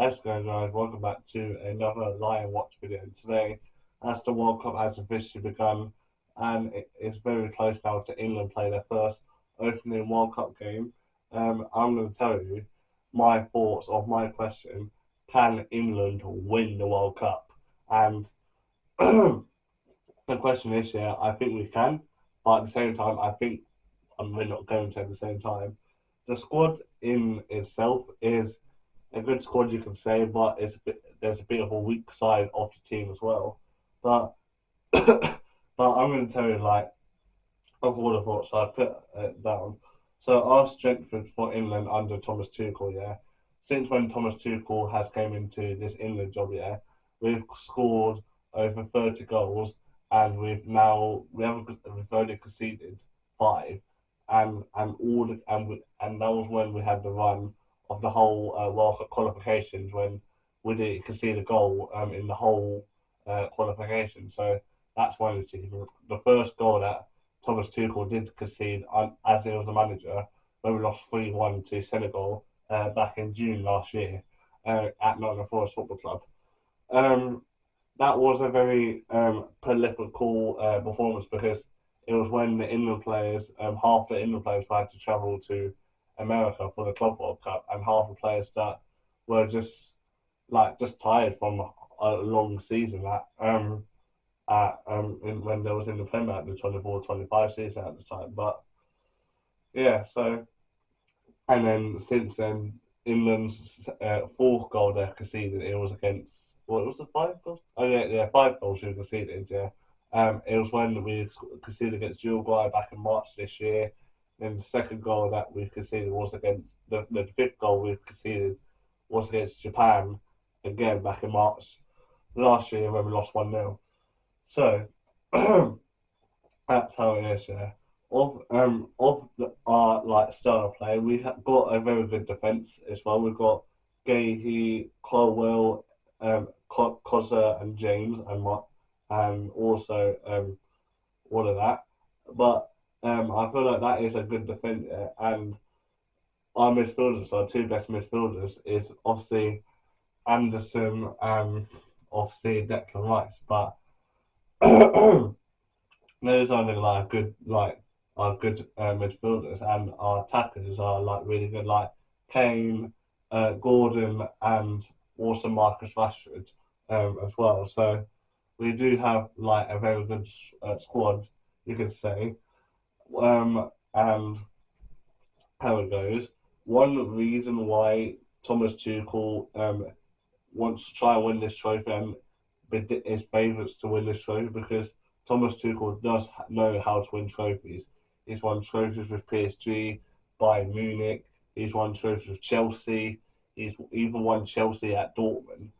How's it going, guys? Welcome back to another LionWatch video. Today, as the World Cup has officially begun, and it's very close now to England play their first opening World Cup game, I'm going to tell you my thoughts of my question: can England win the World Cup? And the question is, yeah, I think we can, but at the same time, I think we're not going to at the same time. The squad in itself is a good squad, you can say, but there's a bit of a weak side of the team as well. But but I'm going to tell you like of all the thoughts, so I put it down. So our strength for England under Thomas Tuchel, yeah. Since when Thomas Tuchel has came into this England job, yeah, we've scored over 30 goals, and we've only conceded five, and that was when we had the run of the whole World Cup qualifications when we didn't concede a goal in the whole qualification. So that's one achievement. The first goal that Thomas Tuchel did concede as he was the manager when we lost 3-1 to Senegal back in June last year at Nottingham Forest Football Club. Um, that was a very political performance because it was when the England players, half the England players had to travel to America for the Club World Cup, and half the players that were just tired from a long season when there was in the Premier at the 24-25 season at the time. But yeah, so and then since then, England's fourth goal they conceded, it was against what was the five goals? Oh yeah, five goals we conceded. Yeah, it was when we conceded against Uruguay back in March this year. Then the second goal that we conceded was against the fifth goal we conceded was against Japan again back in March last year when we lost 1-0. So that's how it is. Yeah. Our like style of play, we have got a very good defense as well. We've got Gahey, Colwell, Cozza, and James, and also all of that. But I feel like that is a good defense, and our midfielders, our two best midfielders, is obviously Anderson and obviously Declan Rice. But those are like good midfielders, and our attackers are like really good, like Kane, Gordon, and also Marcus Rashford as well. So we do have like a very good squad, you could say. And how it goes. One reason why Thomas Tuchel wants to try and win this trophy and is favourites to win this trophy because Thomas Tuchel does know how to win trophies. He's won trophies with PSG, Bayern Munich. He's won trophies with Chelsea. He's even won Chelsea at Dortmund.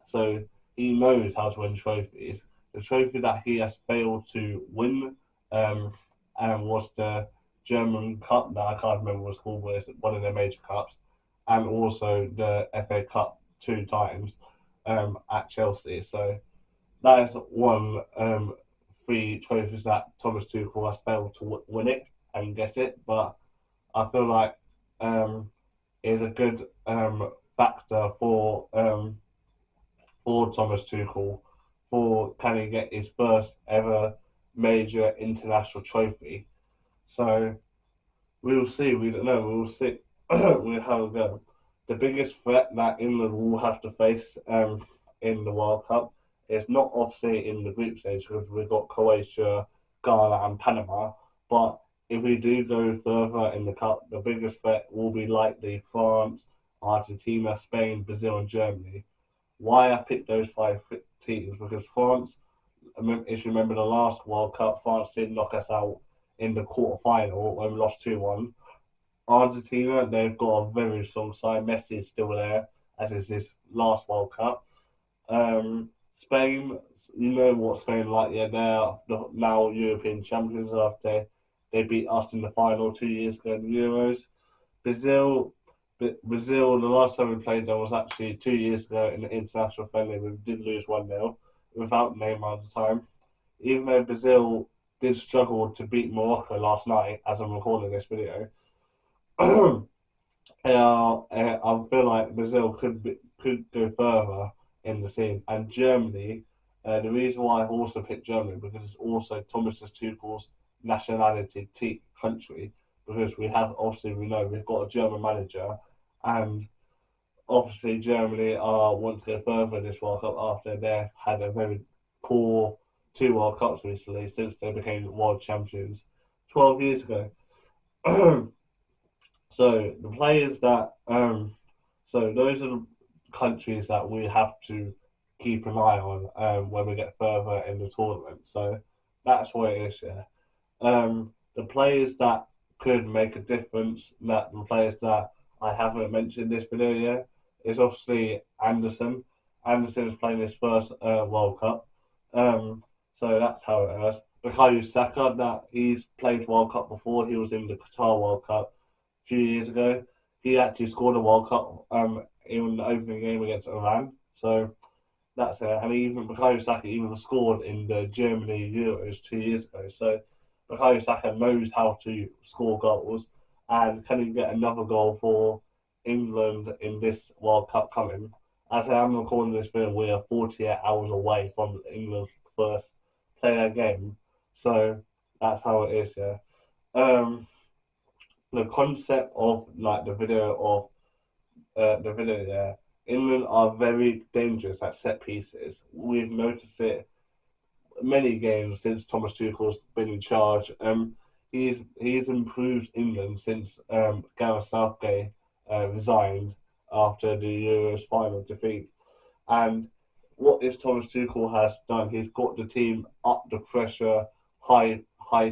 So he knows how to win trophies. The trophy that he has failed to win was the German Cup that I can't remember what it's called, but it's one of their major cups, and also the FA Cup 2 times at Chelsea. So that is one three trophies that Thomas Tuchel has failed to win it and get it. But I feel like it is a good factor for Thomas Tuchel for can he get his first ever major international trophy. So we'll see. We don't know. We'll see. We'll have a go. The biggest threat that England will have to face in the World Cup is not obviously in the group stage because we've got Croatia, Ghana, and Panama. But if we do go further in the cup, the biggest threat will be likely France, Argentina, Spain, Brazil, and Germany. Why I picked those five teams? Because France, if you remember the last World Cup, France did knock us out in the quarter-final when we lost 2-1. Argentina, they've got a very strong side. Messi is still there, as is his last World Cup. Spain, you know what Spain like. Yeah, they're now European champions after they beat us in the final 2 years ago in the Euros. Brazil, the last time we played them was actually 2 years ago in the international friendly. We did lose 1-0 without Neymar at the time. Even though Brazil did struggle to beat Morocco last night, as I'm recording this video, I feel like Brazil could go further in the scene, and Germany. The reason why I've also picked Germany because it's also Thomas Tuchel's nationality country. Because we know we've got a German manager, and obviously Germany are want to go further in this World Cup after they had a very poor two World Cups recently since they became world champions 12 years ago. So the players that so those are the countries that we have to keep an eye on when we get further in the tournament. So that's what it is. Yeah. The players that could make a difference, that the players that I haven't mentioned in this video yet, is obviously Anderson. Anderson is playing his first World Cup. So that's how it is. Bukayo Saka, that he's played World Cup before. He was in the Qatar World Cup few years ago. He actually scored a World Cup in the opening game against Iran. So that's it. And even Bukayo Saka even scored in the Germany Euros 2 years ago. So Bukayo Saka knows how to score goals. And can he get another goal for England in this World Cup coming? As I am recording this video, we are 48 hours away from England's first player game. So that's how it is, yeah. The concept of like the video, yeah. England are very dangerous at set pieces. We've noticed it many games since Thomas Tuchel's been in charge. He's improved England since Gareth Southgate resigned after the Euros final defeat. And what this Thomas Tuchel has done, he's got the team up the pressure, high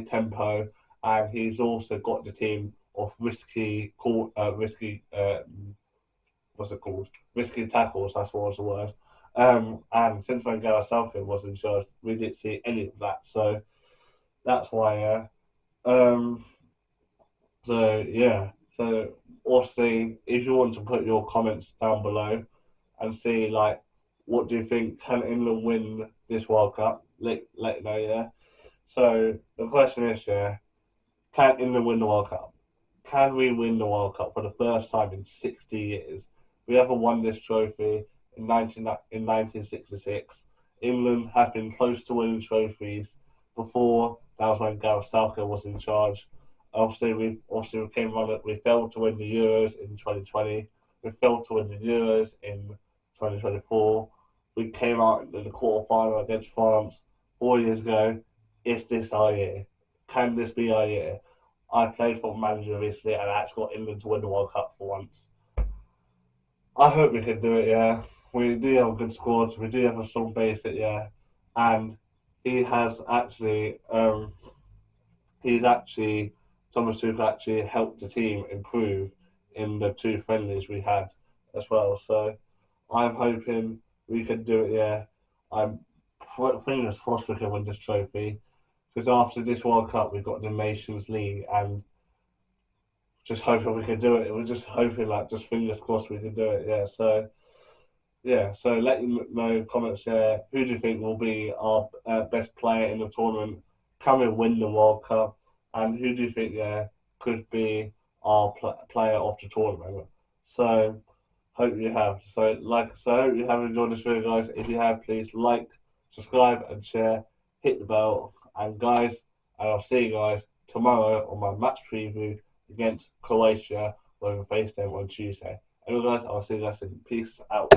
tempo, and he's also got the team of risky what's it called? Risky tackles. That's what was the word. And since when Gareth Southgate was in charge, we didn't see any of that. So that's why. Um, so yeah. So obviously, if you want to put your comments down below and see like what do you think, can England win this World Cup? Let know, yeah. So the question is, yeah, can England win the World Cup? Can we win the World Cup for the first time in 60 years? We haven't won this trophy in 1966. England have been close to winning trophies before. That was when Gareth Southgate was in charge. We came on it. We failed to win the Euros in 2020. We failed to win the Euros in 2024. We came out in the quarter final against France 4 years ago. Is this our year? Can this be our year? I played for manager recently and I actually got England to win the World Cup for once. I hope we can do it, yeah. We do have a good squad, we do have a strong base, yeah. And he has actually, Thomas Tuchel actually helped the team improve in the two friendlies we had as well. So I'm hoping we can do it, yeah. I'm fingers crossed we can win this trophy. Because after this World Cup, we've got the Nations League, and just hoping we can do it. We're just hoping, like, just fingers crossed we can do it. Yeah. So, yeah. So let you know, comments share. Who do you think will be our best player in the tournament? Can we win the World Cup? And who do you think, yeah, could be our player of the tournament? So, hope you have. So I hope you have enjoyed this video, guys. If you have, please like, subscribe, and share. Hit the bell, and guys, and I'll see you guys tomorrow on my match preview against Croatia when we face them on Tuesday. Anyway, guys, I'll see you guys soon. Peace out.